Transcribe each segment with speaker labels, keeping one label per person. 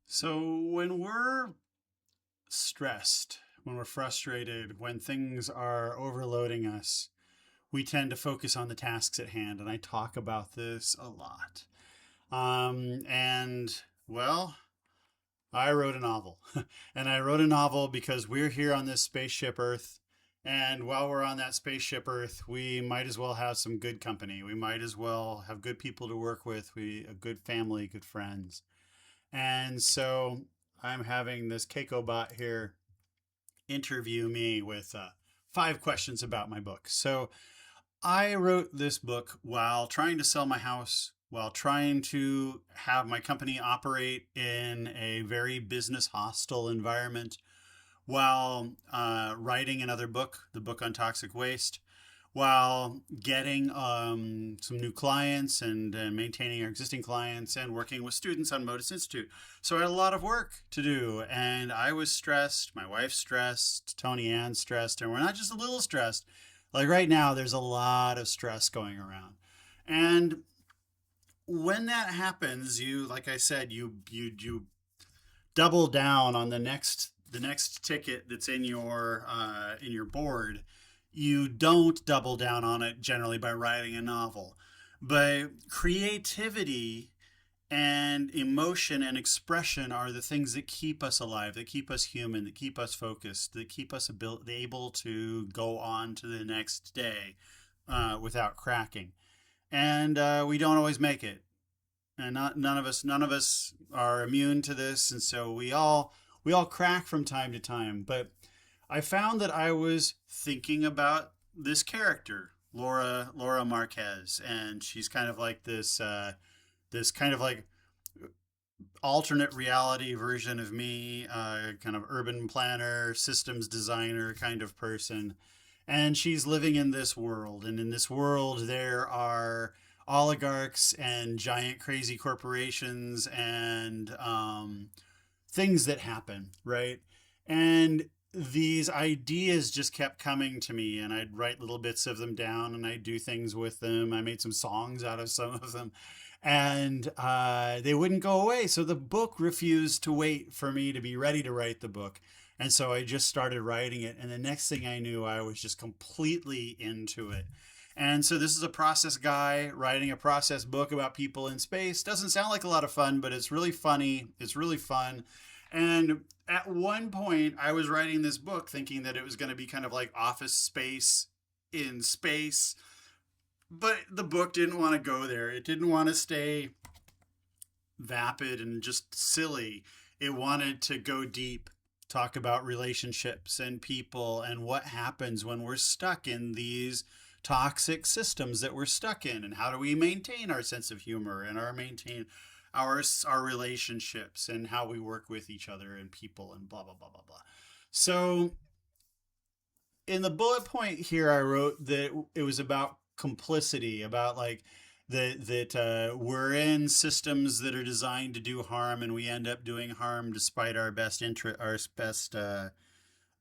Speaker 1: So when we're stressed, when we're frustrated, when things are overloading us, we tend to focus on the tasks at hand. And I talk about this a lot. And well, I wrote a novel. And I wrote a novel because we're here on this spaceship Earth. And while we're on that spaceship Earth, we might as well have some good company. We might as well have good people to work with, a good family, good friends. And so I'm having this Keiko bot here interview me with 5 questions about my book. So I wrote this book while trying to sell my house, while trying to have my company operate in a very business hostile environment, while writing another book, the book on toxic waste, while getting some new clients and maintaining our existing clients and working with students on Modus Institute. So I had a lot of work to do, and I was stressed. My wife's stressed. Tony Ann's stressed, and we're not just a little stressed. Like right now, there's a lot of stress going around, and when that happens, like I said, you double down on the next ticket that's in your board. You don't double down on it generally by writing a novel, but creativity and emotion and expression are the things that keep us alive, that keep us human, that keep us focused, that keep us able to go on to the next day without cracking. And we don't always make it, and none of us are immune to this, and so we all crack from time to time. But I found that I was thinking about this character, Laura Marquez, and she's kind of like this kind of like alternate reality version of me, kind of urban planner, systems designer kind of person. And she's living in this world. And in this world, there are oligarchs and giant crazy corporations and things that happen, right? And these ideas just kept coming to me, and I'd write little bits of them down and I'd do things with them. I made some songs out of some of them, and they wouldn't go away. So the book refused to wait for me to be ready to write the book. And so I just started writing it. And the next thing I knew, I was just completely into it. And so this is a process guy writing a process book about people in space. Doesn't sound like a lot of fun, but it's really funny. It's really fun. And at one point, I was writing this book thinking that it was going to be kind of like Office Space in space. But the book didn't want to go there. It didn't want to stay vapid and just silly. It wanted to go deep, talk about relationships and people and what happens when we're stuck in these toxic systems that we're stuck in, and how do we maintain our sense of humor and maintain our relationships and how we work with each other and people and blah blah blah blah blah. So in the bullet point here, I wrote that it was about complicity, about like that we're in systems that are designed to do harm, and we end up doing harm despite our best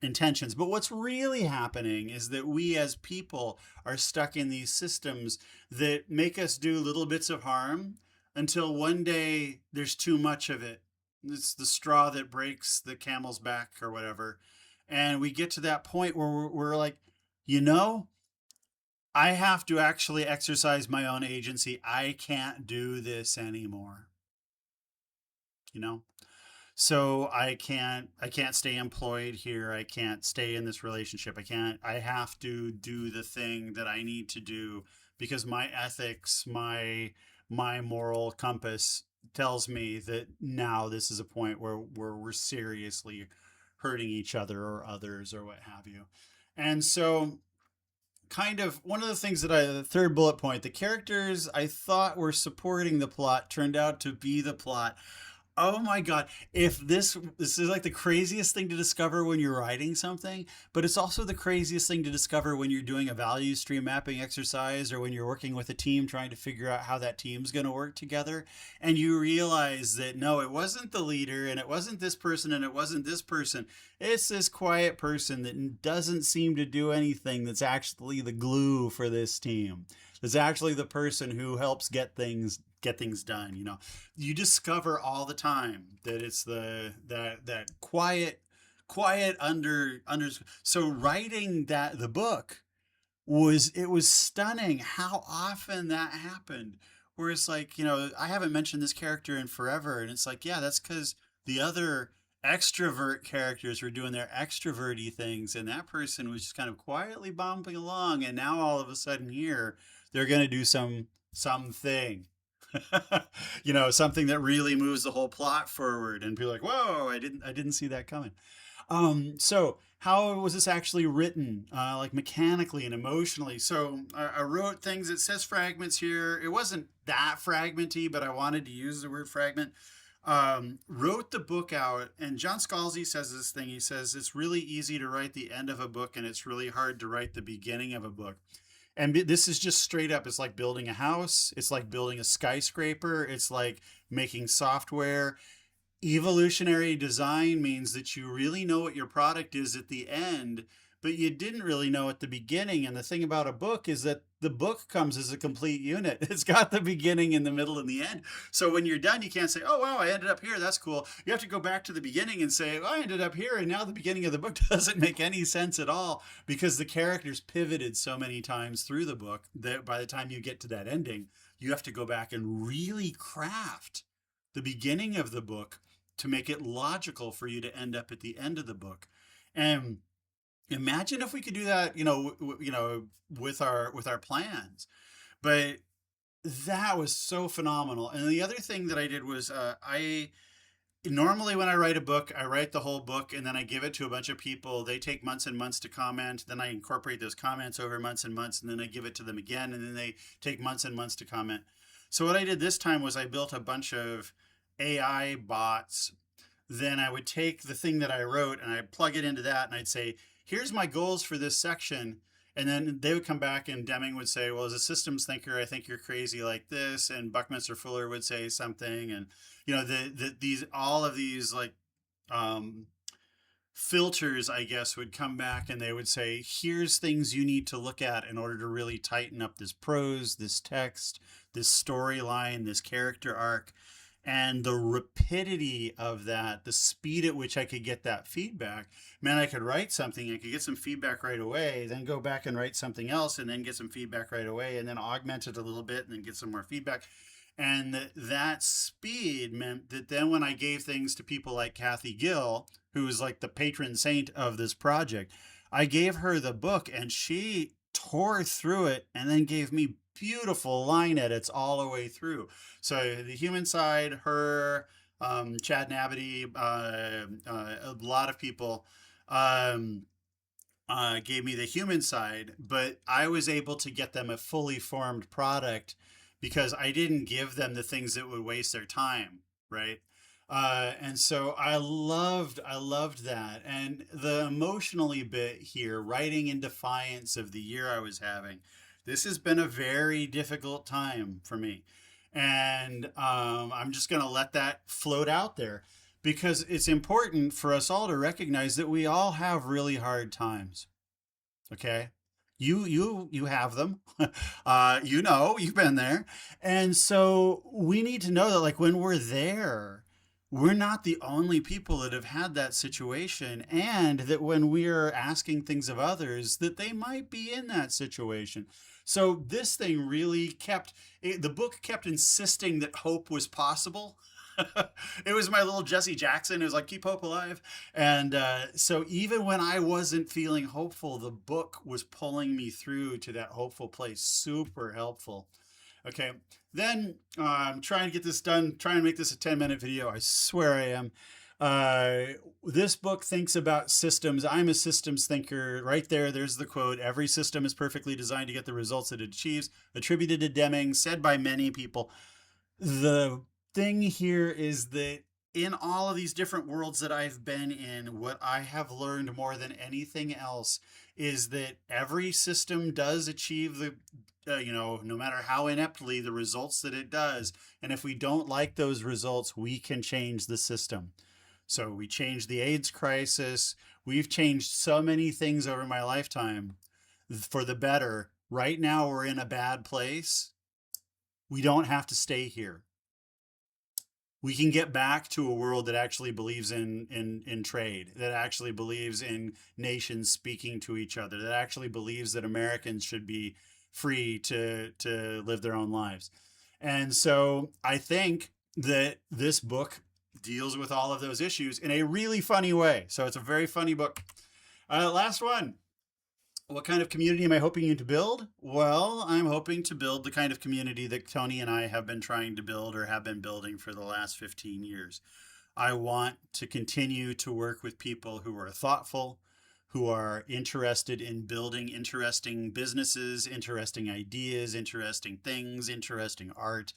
Speaker 1: intentions. But what's really happening is that we as people are stuck in these systems that make us do little bits of harm until one day there's too much of it. It's the straw that breaks the camel's back or whatever. And we get to that point where we're like, you know, I have to actually exercise my own agency. I can't do this anymore. You know? So I can't stay employed here. I can't stay in this relationship. I have to do the thing that I need to do because my ethics, my moral compass tells me that now this is a point where we're seriously hurting each other or others or what have you. And so kind of one of the things the third bullet point, the characters I thought were supporting the plot turned out to be the plot. Oh my God. If this is like the craziest thing to discover when you're writing something, but it's also the craziest thing to discover when you're doing a value stream mapping exercise or when you're working with a team trying to figure out how that team's going to work together. And you realize that no, it wasn't the leader and it wasn't this person and it wasn't this person. It's this quiet person that doesn't seem to do anything that's actually the glue for this team. That's actually the person who helps get things done. You discover all the time that it's that quiet under. So writing the book was stunning how often that happened. Where it's like, I haven't mentioned this character in forever, and it's like, yeah, that's because the other extrovert characters were doing their extroverty things, and that person was just kind of quietly bumping along, and now all of a sudden here they're going to do something. Something that really moves the whole plot forward, and be like, "Whoa, I didn't see that coming." So how was this actually written, like mechanically and emotionally? So I wrote things. It says fragments here. It wasn't that fragmenty, but I wanted to use the word fragment. Wrote the book out, and John Scalzi says this thing. He says it's really easy to write the end of a book, and it's really hard to write the beginning of a book. And this is just straight up. It's like building a house. It's like building a skyscraper. It's like making software. Evolutionary design means that you really know what your product is at the end, but you didn't really know at the beginning. And the thing about a book is that the book comes as a complete unit. It's got the beginning and the middle and the end. So when you're done, you can't say, oh, wow, I ended up here. That's cool. You have to go back to the beginning and say, oh, I ended up here. And now the beginning of the book doesn't make any sense at all because the characters pivoted so many times through the book that by the time you get to that ending, you have to go back and really craft the beginning of the book to make it logical for you to end up at the end of the book. And imagine if we could do that, with our plans. But that was so phenomenal. And the other thing that I did was I normally when I write a book, I write the whole book and then I give it to a bunch of people. They take months and months to comment. Then I incorporate those comments over months and months, and then I give it to them again, and then they take months and months to comment. So what I did this time was I built a bunch of AI bots. Then I would take the thing that I wrote and I'd plug it into that and I'd say, here's my goals for this section. And then they would come back and Deming would say, well, as a systems thinker, I think you're crazy like this. And Buckminster Fuller would say something. And, all of these like, um, filters, I guess, would come back and they would say, here's things you need to look at in order to really tighten up this prose, this text, this storyline, this character arc. And the rapidity of that, the speed at which I could get that feedback, man, I could write something, I could get some feedback right away, then go back and write something else and then get some feedback right away and then augment it a little bit and then get some more feedback. And that speed meant that then when I gave things to people like Kathy Gill, who is like the patron saint of this project, I gave her the book and she tore through it and then gave me beautiful line edits all the way through. So the human side, her, Chad Nabity, a lot of people um, gave me the human side, but I was able to get them a fully formed product because I didn't give them the things that would waste their time, right? And so I loved that. And the emotionally bit here, writing in defiance of the year I was having, this has been a very difficult time for me. And I'm just going to let that float out there because it's important for us all to recognize that we all have really hard times. Okay. You have them. You've been there. And so we need to know that like when we're there, we're not the only people that have had that situation, and that when we're asking things of others, that they might be in that situation. So this thing really the book kept insisting that hope was possible. It was my little Jesse Jackson. It was like, keep hope alive. And so even when I wasn't feeling hopeful, the book was pulling me through to that hopeful place. Super helpful. Okay. Then I'm trying to get this done, trying to make this a 10-minute video. I swear I am. This book thinks about systems. I'm a systems thinker. Right there, there's the quote. Every system is perfectly designed to get the results it achieves. Attributed to Deming, said by many people. The thing here is that in all of these different worlds that I've been in, what I have learned more than anything else is that every system does achieve the, no matter how ineptly, the results that it does. And if we don't like those results, we can change the system. So we changed the AIDS crisis. We've changed so many things over my lifetime for the better. Right now, we're in a bad place. We don't have to stay here. We can get back to a world that actually believes in trade, that actually believes in nations speaking to each other, that actually believes that Americans should be free to live their own lives. And so I think that this book deals with all of those issues in a really funny way. So it's a very funny book. Last one. What kind of community am I hoping to build? Well, I'm hoping to build the kind of community that Tony and I have been trying to build or have been building for the last 15 years. I want to continue to work with people who are thoughtful, who are interested in building interesting businesses, interesting ideas, interesting things, interesting art,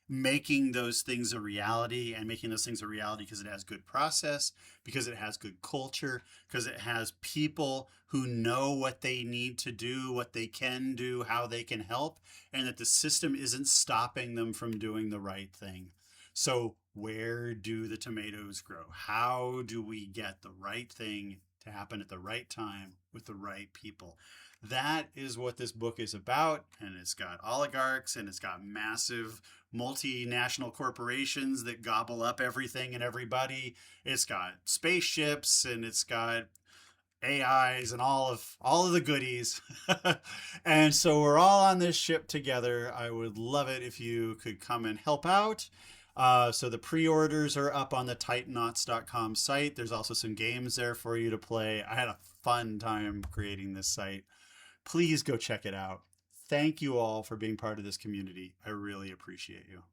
Speaker 1: making those things a reality, and making those things a reality because it has good process, because it has good culture, because it has people who know what they need to do, what they can do, how they can help, and that the system isn't stopping them from doing the right thing. So where do the tomatoes grow? How do we get the right thing to happen at the right time with the right people? That is what this book is about. And it's got oligarchs and it's got massive multinational corporations that gobble up everything and everybody. It's got spaceships and it's got AIs and all of the goodies. And so we're all on this ship together. I would love it if you could come and help out. So the pre-orders are up on the titanots.com site. There's also some games there for you to play. I had a fun time creating this site. Please go check it out. Thank you all for being part of this community. I really appreciate you.